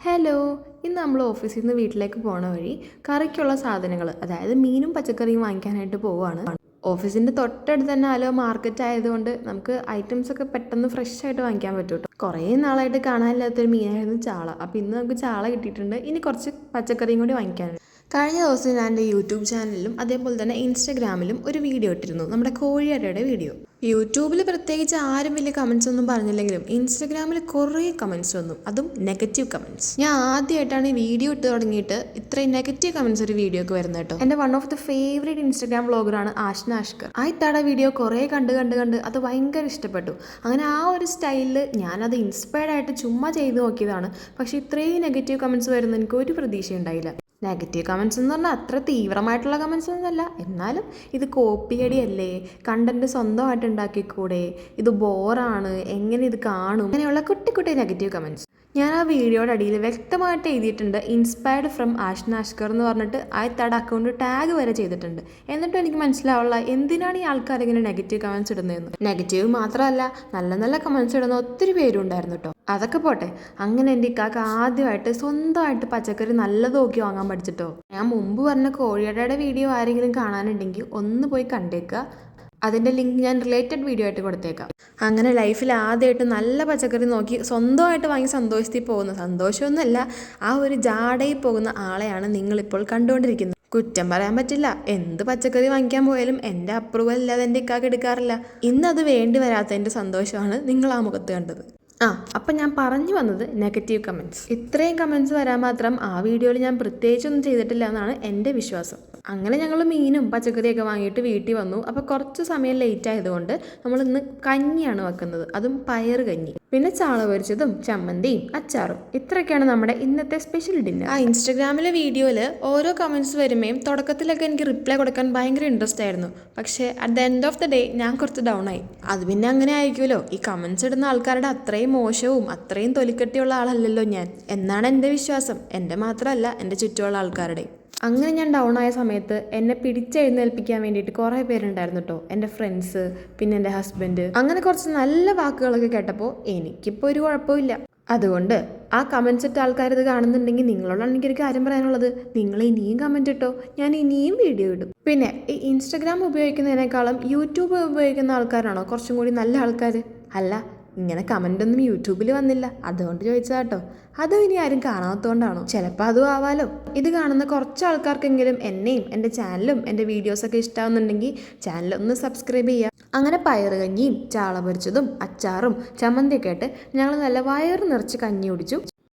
Hello, ഇന്ന് നമ്മൾ ഓഫീസിൽ നിന്ന് വീട്ടിലേക്ക് പോണ വഴി കറിക്കുള്ള സാധനങ്ങൾ, അതായത് മീനും പച്ചക്കറിയും വാങ്ങിക്കാനായിട്ട് പോവുകയാണ്. ഓഫീസിൻ്റെ തൊട്ടടുത്ത് തന്നെ ആലോ മാർക്കറ്റ് ആയതുകൊണ്ട് നമുക്ക് ഐറ്റംസ് ഒക്കെ പെട്ടെന്ന് ഫ്രഷ് ആയിട്ട് വാങ്ങിക്കാൻ പറ്റും കേട്ടോ. കുറേ നാളായിട്ട് കാണാനില്ലാത്തൊരു മീനായിരുന്നു ചാള. അപ്പോൾ ഇന്ന് നമുക്ക് ചാള കിട്ടിയിട്ടുണ്ട്. ഇനി കുറച്ച് പച്ചക്കറിയും കൂടി വാങ്ങിക്കാനുണ്ട്. കഴിഞ്ഞ ദിവസം ഞാൻ എൻ്റെ യൂട്യൂബ് ചാനലിലും അതേപോലെ തന്നെ ഇൻസ്റ്റഗ്രാമിലും ഒരു വീഡിയോ ഇട്ടിരുന്നു, നമ്മുടെ കോഴിയടയുടെ വീഡിയോ. യൂട്യൂബിൽ പ്രത്യേകിച്ച് ആരും വലിയ കമൻസ് ഒന്നും പറഞ്ഞില്ലെങ്കിലും ഇൻസ്റ്റഗ്രാമിൽ കുറേ കമൻസ് വന്നു, അതും നെഗറ്റീവ് കമൻസ്. ഞാൻ ആദ്യമായിട്ടാണ് ഈ വീഡിയോ ഇട്ട് തുടങ്ങിയിട്ട് ഇത്രയും നെഗറ്റീവ് കമൻസ് ഒരു വീഡിയോക്ക് വരുന്നത് കേട്ടോ. എൻ്റെ one of the favourite Instagram വ്ളോഗറാണ് ആഷ്ന അഷ്കർ. ആ ഇത്താടെ വീഡിയോ കുറേ കണ്ട് അത് ഭയങ്കര ഇഷ്ടപ്പെട്ടു. അങ്ങനെ ആ ഒരു സ്റ്റൈലിൽ ഞാനത് ഇൻസ്പയർഡ് ആയിട്ട് ചുമ്മാ ചെയ്ത് നോക്കിയതാണ്. പക്ഷേ ഇത്രയും നെഗറ്റീവ് കമൻസ് വരുന്ന എനിക്ക് ഒരു പ്രതീക്ഷ ഉണ്ടായില്ല. നെഗറ്റീവ് കമൻസ് എന്ന് പറഞ്ഞാൽ അത്ര തീവ്രമായിട്ടുള്ള കമൻസ് ഒന്നുമല്ല, എന്നാലും ഇത് കോപ്പിയടിയല്ലേ, കണ്ടന്റ് സ്വന്തമായിട്ട് ഉണ്ടാക്കിക്കൂടെ, ഇത് ബോറാണ്, എങ്ങനെ ഇത് കാണും, അങ്ങനെയുള്ള കുട്ടി കുട്ടി നെഗറ്റീവ് കമൻസ്. ഞാൻ ആ വീഡിയോയുടെ അടിയിൽ വ്യക്തമായിട്ട് എഴുതിയിട്ടുണ്ട്, ഇൻസ്പയർഡ് ഫ്രം ആഷ്ന അഷ്കർ എന്ന് പറഞ്ഞിട്ട് ആ തട അക്കൗണ്ട് ടാഗ് വരെ ചെയ്തിട്ടുണ്ട്. എന്നിട്ടും എനിക്ക് മനസ്സിലാവുള്ള എന്തിനാണ് ഈ ആൾക്കാർ ഇങ്ങനെ നെഗറ്റീവ് കമൻസ് ഇടുന്നതെന്ന്. നെഗറ്റീവ് മാത്രമല്ല, നല്ല നല്ല കമൻസ് ഇടുന്ന ഒത്തിരി പേരും ഉണ്ടായിരുന്നു കേട്ടോ. അതൊക്കെ പോട്ടെ, അങ്ങനെ എൻ്റെ ഇക്കാക്ക് ആദ്യമായിട്ട് സ്വന്തമായിട്ട് പച്ചക്കറി നല്ലത് നോക്കി വാങ്ങാൻ പഠിച്ചിട്ടോ. ഞാൻ മുമ്പ് പറഞ്ഞ കോഴിയടയുടെ വീഡിയോ ആരെങ്കിലും കാണാനുണ്ടെങ്കിൽ ഒന്ന് പോയി കണ്ടേക്കുക. അതിൻ്റെ ലിങ്ക് ഞാൻ റിലേറ്റഡ് വീഡിയോ ആയിട്ട് കൊടുത്തേക്കാം. അങ്ങനെ ലൈഫിൽ ആദ്യമായിട്ട് നല്ല പച്ചക്കറി നോക്കി സ്വന്തമായിട്ട് വാങ്ങി സന്തോഷത്തിൽ പോകുന്ന, സന്തോഷമൊന്നുമല്ല, ആ ഒരു ജാടയിൽ പോകുന്ന ആളെയാണ് നിങ്ങളിപ്പോൾ കണ്ടുകൊണ്ടിരിക്കുന്നത്. കുറ്റം പറയാൻ പറ്റില്ല, എന്ത് പച്ചക്കറി വാങ്ങിക്കാൻ പോയാലും എൻ്റെ അപ്രൂവൽ ഇല്ലാതെ എൻ്റെ ഇക്കാക്ക് എടുക്കാറില്ല. ഇന്നത് വേണ്ടി വരാത്തതിൻ്റെ സന്തോഷമാണ് നിങ്ങൾ ആ മുഖത്ത് കണ്ടത്. അപ്പം ഞാൻ പറഞ്ഞു വന്നത് നെഗറ്റീവ് കമൻസ്. ഇത്രയും കമൻസ് വരാൻ മാത്രം ആ വീഡിയോയിൽ ഞാൻ പ്രത്യേകിച്ചൊന്നും ചെയ്തിട്ടില്ല എന്നാണ് എൻ്റെ വിശ്വാസം. അങ്ങനെ ഞങ്ങൾ മീനും പച്ചക്കറിയൊക്കെ വാങ്ങിയിട്ട് വീട്ടിൽ വന്നു. അപ്പോൾ കുറച്ച് സമയം ലേറ്റ് ആയതുകൊണ്ട് നമ്മൾ ഇന്ന് കഞ്ഞിയാണ് വെക്കുന്നത്, അതും പയറ് കഞ്ഞി. പിന്നെ ചാള പൊരിച്ചതും ചമ്മന്തിയും അച്ചാറും. ഇത്രയൊക്കെയാണ് നമ്മുടെ ഇന്നത്തെ സ്പെഷ്യൽ ഡിന്നർ. ആ ഇൻസ്റ്റഗ്രാമിലെ വീഡിയോയിൽ ഓരോ കമൻസ് വരുമ്പോഴും തുടക്കത്തിലൊക്കെ എനിക്ക് റിപ്ലൈ കൊടുക്കാൻ ഭയങ്കര ഇൻട്രസ്റ്റ് ആയിരുന്നു. പക്ഷേ at the end of the day ഞാൻ കുറച്ച് ഡൗൺ ആയി. അത് പിന്നെ അങ്ങനെ ആയിരിക്കുമല്ലോ, ഈ കമൻസ് ഇടുന്ന ആൾക്കാരുടെ അത്രയും മോശവും അത്രയും തൊലിക്കെട്ടിയുള്ള ആളല്ലല്ലോ ഞാൻ എന്നാണ് എൻ്റെ വിശ്വാസം. എൻ്റെ മാത്രമല്ല, എൻ്റെ ചുറ്റുമുള്ള ആൾക്കാരുടെ. അങ്ങനെ ഞാൻ ഡൗൺ ആയ സമയത്ത് എന്നെ പിടിച്ചെഴുന്നേൽപ്പിക്കാൻ വേണ്ടിയിട്ട് കുറേ പേരുണ്ടായിരുന്നു കേട്ടോ. എൻ്റെ ഫ്രണ്ട്സ്, പിന്നെ എൻ്റെ ഹസ്ബൻഡ്. അങ്ങനെ കുറച്ച് നല്ല വാക്കുകളൊക്കെ കേട്ടപ്പോൾ എനിക്കിപ്പോൾ ഒരു കുഴപ്പമില്ല. അതുകൊണ്ട് ആ കമൻസ് ഇട്ട ആൾക്കാർ ഇത് കാണുന്നുണ്ടെങ്കിൽ നിങ്ങളോടാണ് എനിക്കൊരു കാര്യം പറയാനുള്ളത്, നിങ്ങൾ ഇനിയും കമൻറ്റ് ഇട്ടോ, ഞാൻ ഇനിയും വീഡിയോ ഇടും. പിന്നെ ഈ ഇൻസ്റ്റഗ്രാം ഉപയോഗിക്കുന്നതിനേക്കാളും യൂട്യൂബ് ഉപയോഗിക്കുന്ന ആൾക്കാരാണോ കുറച്ചും കൂടി നല്ല ആൾക്കാർ? അല്ല, ഇങ്ങനെ കമൻ്റൊന്നും യൂട്യൂബിൽ വന്നില്ല, അതുകൊണ്ട് ചോദിച്ചതാ കേട്ടോ. അതും ഇനി ആരും കാണാത്തതുകൊണ്ടാണോ? ചിലപ്പോൾ അതും ആവാലോ. ഇത് കാണുന്ന കുറച്ച് ആൾക്കാർക്കെങ്കിലും എന്നെയും എൻ്റെ ചാനലും എൻ്റെ വീഡിയോസൊക്കെ ഇഷ്ടമാകുന്നുണ്ടെങ്കിൽ ചാനലൊന്ന് സബ്സ്ക്രൈബ് ചെയ്യുക. അങ്ങനെ പയറ് കഞ്ഞിയും ചാള പൊരിച്ചതും അച്ചാറും ചമ്മന്തിയൊക്കെ ആയിട്ട് ഞങ്ങൾ നല്ല വയറ് നിറച്ച് കഞ്ഞി കുടിച്ചു.